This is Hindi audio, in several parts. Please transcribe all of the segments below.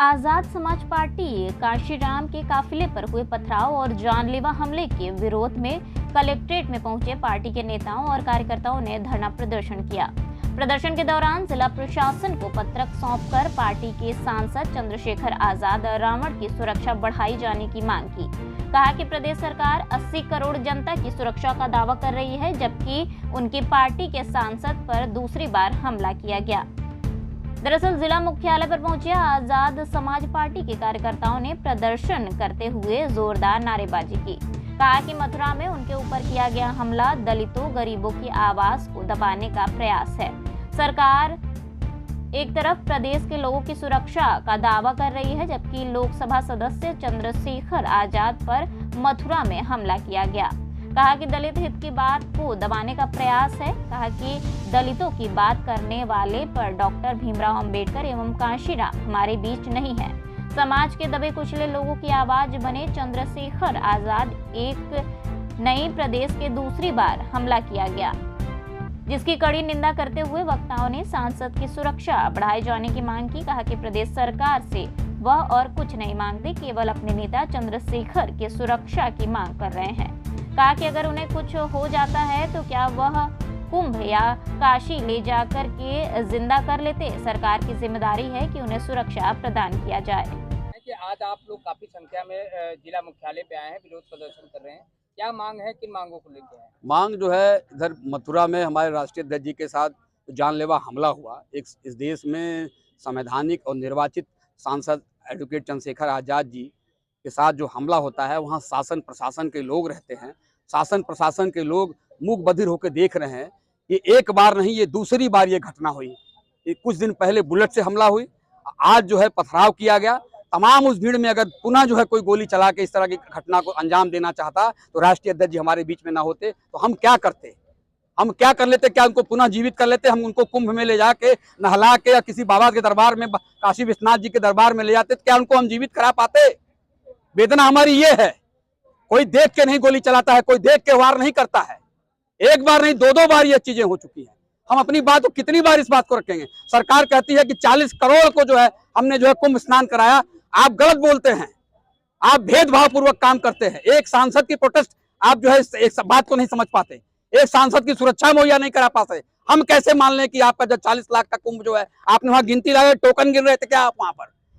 आजाद समाज पार्टी काशीराम के काफिले पर हुए पथराव और जानलेवा हमले के विरोध में कलेक्ट्रेट में पहुंचे पार्टी के नेताओं और कार्यकर्ताओं ने धरना प्रदर्शन किया। प्रदर्शन के दौरान जिला प्रशासन को पत्रक सौंपकर पार्टी के सांसद चंद्रशेखर आजाद रावण की सुरक्षा बढ़ाई जाने की मांग की। कहा कि प्रदेश सरकार 80 करोड़ जनता की सुरक्षा का दावा कर रही है, जबकि उनकी पार्टी के सांसद पर दूसरी बार हमला किया गया। दरअसल जिला मुख्यालय पर पहुंचे आजाद समाज पार्टी के कार्यकर्ताओं ने प्रदर्शन करते हुए जोरदार नारेबाजी की। कहा कि मथुरा में उनके ऊपर किया गया हमला दलितों गरीबों की आवाज को दबाने का प्रयास है। सरकार एक तरफ प्रदेश के लोगों की सुरक्षा का दावा कर रही है, जबकि लोकसभा सदस्य चंद्रशेखर आजाद पर मथुरा में हमला किया गया। कहा कि दलित हित की बात को दबाने का प्रयास है। कहा कि दलितों की बात करने वाले पर डॉक्टर भीमराव अंबेडकर एवं काशीराम हमारे बीच नहीं है। समाज के दबे कुचले लोगों की आवाज बने चंद्रशेखर आजाद एक नई प्रदेश के दूसरी बार हमला किया गया, जिसकी कड़ी निंदा करते हुए वक्ताओं ने सांसद की सुरक्षा बढ़ाए जाने की मांग की। कहा कि प्रदेश सरकार से वह और कुछ नहीं मांगते, केवल अपने नेता चंद्रशेखर की सुरक्षा की मांग कर रहे हैं। कहा कि अगर उन्हें कुछ हो जाता है तो क्या वह कुंभ या काशी ले जाकर के जिंदा कर लेते। सरकार की जिम्मेदारी है कि उन्हें सुरक्षा प्रदान किया जाए। कि आज आप लोग काफी संख्या में जिला मुख्यालय पे आए हैं, विरोध प्रदर्शन कर रहे हैं, क्या मांग है, किन मांगों को लेकर आए? मांग जो है, इधर मथुरा में हमारे राष्ट्रीय अध्यक्ष जी के साथ जानलेवा हमला हुआ। इस देश में संवैधानिक और निर्वाचित सांसद एडवोकेट चंद्रशेखर आजाद जी के साथ जो हमला होता है, वहाँ शासन प्रशासन के लोग रहते हैं। शासन प्रशासन के लोग मूक बधिर होकर देख रहे हैं। ये एक बार नहीं, ये दूसरी बार ये घटना हुई। ये कुछ दिन पहले बुलेट से हमला हुई, आज जो है पथराव किया गया। तमाम उस भीड़ में अगर पुनः जो है कोई गोली चला के इस तरह की घटना को अंजाम देना चाहता तो राष्ट्रीय अध्यक्ष जी हमारे बीच में ना होते तो हम क्या करते, हम क्या कर लेते? क्या उनको पुनः जीवित कर लेते? हम उनको कुंभ में ले जाके नहला के या किसी बाबा के दरबार में, काशी विश्वनाथ जी के दरबार में ले जाते तो क्या उनको हम जीवित करा पाते? वेदना हमारी ये है। कोई देख के नहीं गोली चलाता है, कोई देख के वार नहीं करता है। एक बार नहीं, दो बार ये चीजें हो चुकी हैं। हम अपनी बात को कितनी बार इस बात को रखेंगे? सरकार कहती है कि 40 करोड़ को जो है हमने जो है कुंभ स्नान कराया। आप गलत बोलते हैं, आप भेदभाव पूर्वक काम करते हैं। एक सांसद की प्रोटेस्ट आप जो है एक बात को नहीं समझ पाते, एक सांसद की सुरक्षा मुहैया नहीं करा पाते। हम कैसे मान लें कि आपका जो 40 लाख का कुंभ जो है, आपने वहां गिनती लगाई, टोकन गिन रहे थे क्या? आप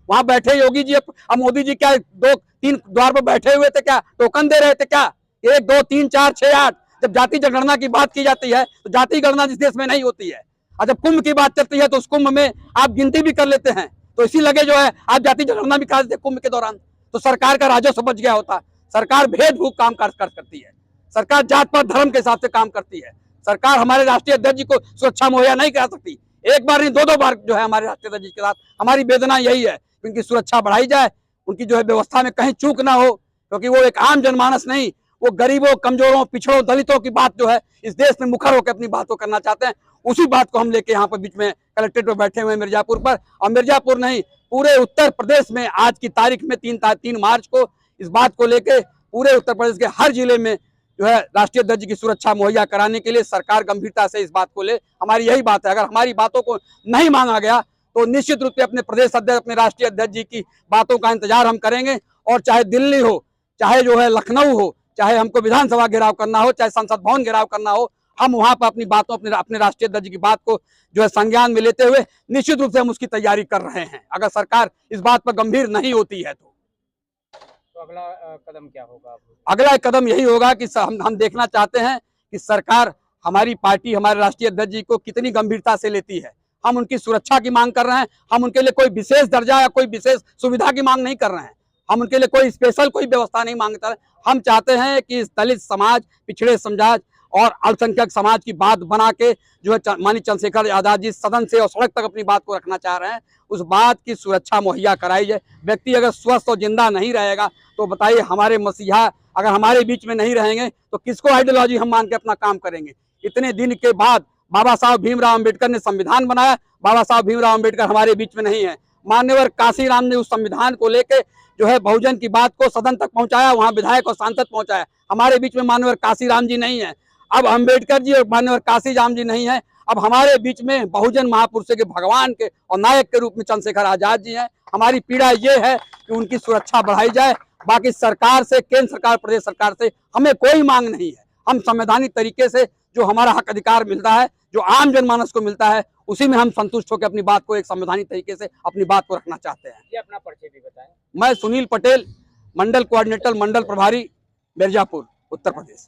वहां बैठे योगी जी अब मोदी जी क्या 2-3 द्वार पर बैठे हुए थे क्या? टोकन दे रहे थे क्या? 1 2 3 4 6 8 जब जाति जनगणना की बात की जाती है तो जाति गणना जिस देश में नहीं होती है, और जब कुंभ की बात चलती है तो उस कुंभ में आप गिनती भी कर लेते हैं। तो इसी लगे जो है आप जाति जनगणना भी करा देते कुंभ के दौरान, तो सरकार का राजस्व बच गया होता। सरकार भेदभाव काम करती है, सरकार जात पात धर्म के हिसाब से काम करती है। सरकार हमारे राष्ट्रीय अध्यक्ष जी को सुरक्षा मुहैया नहीं करा सकती। एक बार नहीं, दो बार जो है हमारे राष्ट्रीय अध्यक्ष जी के साथ हमारी वेदना यही है, उनकी सुरक्षा बढ़ाई जाए, उनकी जो है व्यवस्था में कहीं चूक ना हो, क्योंकि वो एक आम जनमानस नहीं, वो गरीबों, कमजोरों, पिछड़ों, दलितों की बात जो है इस देश में मुखर होकर अपनी बात को करना चाहते हैं। उसी बात को हम लेके यहाँ पर बीच में कलेक्ट्रेट पर बैठे हुए हैं मिर्जापुर पर। और मिर्जापुर नहीं, पूरे उत्तर प्रदेश में आज की तारीख में 3 मार्च को इस बात को लेके पूरे उत्तर प्रदेश के हर जिले में जो है राष्ट्रीय अध्यक्ष की सुरक्षा मुहैया कराने के लिए सरकार गंभीरता से इस बात को ले। हमारी यही बात है, अगर हमारी बातों को नहीं माना गया तो निश्चित रूप से अपने प्रदेश अध्यक्ष, अपने राष्ट्रीय अध्यक्ष जी की बातों का इंतजार हम करेंगे। और चाहे दिल्ली हो, चाहे जो है लखनऊ हो, चाहे हमको विधानसभा घेराव करना हो, चाहे संसद भवन घेराव करना हो, हम वहां पर अपनी बातों, अपने राष्ट्रीय अध्यक्ष की बात को जो है संज्ञान में लेते हुए निश्चित रूप से हम उसकी तैयारी कर रहे हैं। अगर सरकार इस बात पर गंभीर नहीं होती है तो अगला कदम क्या होगा? अगला कदम यही होगा कि हम देखना चाहते हैं कि सरकार हमारी पार्टी, हमारे राष्ट्रीय अध्यक्ष जी को कितनी गंभीरता से लेती है। हम उनकी सुरक्षा की मांग कर रहे हैं, हम उनके लिए कोई विशेष दर्जा या कोई विशेष सुविधा की मांग नहीं कर रहे हैं, हम उनके लिए कोई स्पेशल कोई व्यवस्था नहीं मांगते। हम चाहते हैं कि दलित समाज, पिछड़े समाज और अल्पसंख्यक समाज की बात बना के जो है माननीय चंद्रशेखर आजाद जी सदन से और सड़क तक अपनी बात को रखना चाह रहे हैं। उस बात की सुरक्षा मुहैया कराई जाए। व्यक्ति अगर स्वस्थ और जिंदा नहीं रहेगा तो बताइए, हमारे मसीहा अगर हमारे बीच में नहीं रहेंगे तो किसको आइडियोलॉजी हम मान के अपना काम करेंगे? इतने दिन के बाद बाबा साहब भीमराव अंबेडकर ने संविधान बनाया, बाबा साहब भीमराव अंबेडकर हमारे बीच में नहीं है। मान्यवर काशीराम ने उस संविधान को लेके जो है बहुजन की बात को सदन तक पहुंचाया, वहां विधायक और सांसद पहुंचाया। हमारे बीच में मान्यवर काशीराम जी नहीं है। अब अंबेडकर जी और मान्यवर काशीराम जी नहीं है, अब हमारे बीच में बहुजन महापुरुषों के भगवान के और नायक के रूप में चंद्रशेखर आजाद जी हैं। हमारी पीड़ा ये है कि उनकी सुरक्षा बढ़ाई जाए। बाकी सरकार से, केंद्र सरकार, प्रदेश सरकार से हमें कोई मांग नहीं है। हम संवैधानिक तरीके से जो हमारा हक अधिकार मिलता है, जो आम जनमानस को मिलता है, उसी में हम संतुष्ट होकर अपनी बात को एक संवैधानिक तरीके से अपनी बात को रखना चाहते हैं। ये अपना परिचय भी बताएं। मैं सुनील पटेल, मंडल कोऑर्डिनेटर, मंडल प्रभारी, मिर्जापुर, उत्तर प्रदेश।